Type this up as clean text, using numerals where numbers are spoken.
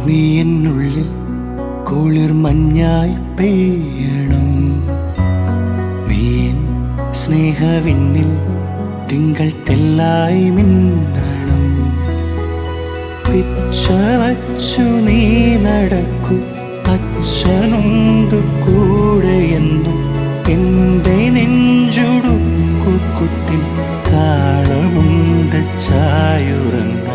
നീ എന്നുള്ളിൽ കുളിർ മഞ്ഞായി പെയ്യണം. നീ എൻ സ്നേഹവിണ്ണിൽ തിങ്കൾ തെല്ലായി മിന്നണം. പിച്ച വച്ചു നീ നടക്കൂ, അച്ഛനുണ്ട് കൂടെയെന്നും. എൻ്റെ നെഞ്ചുടുക്കു കുട്ടിൻ താളമുണ്ട് ചായുറങ്ങ.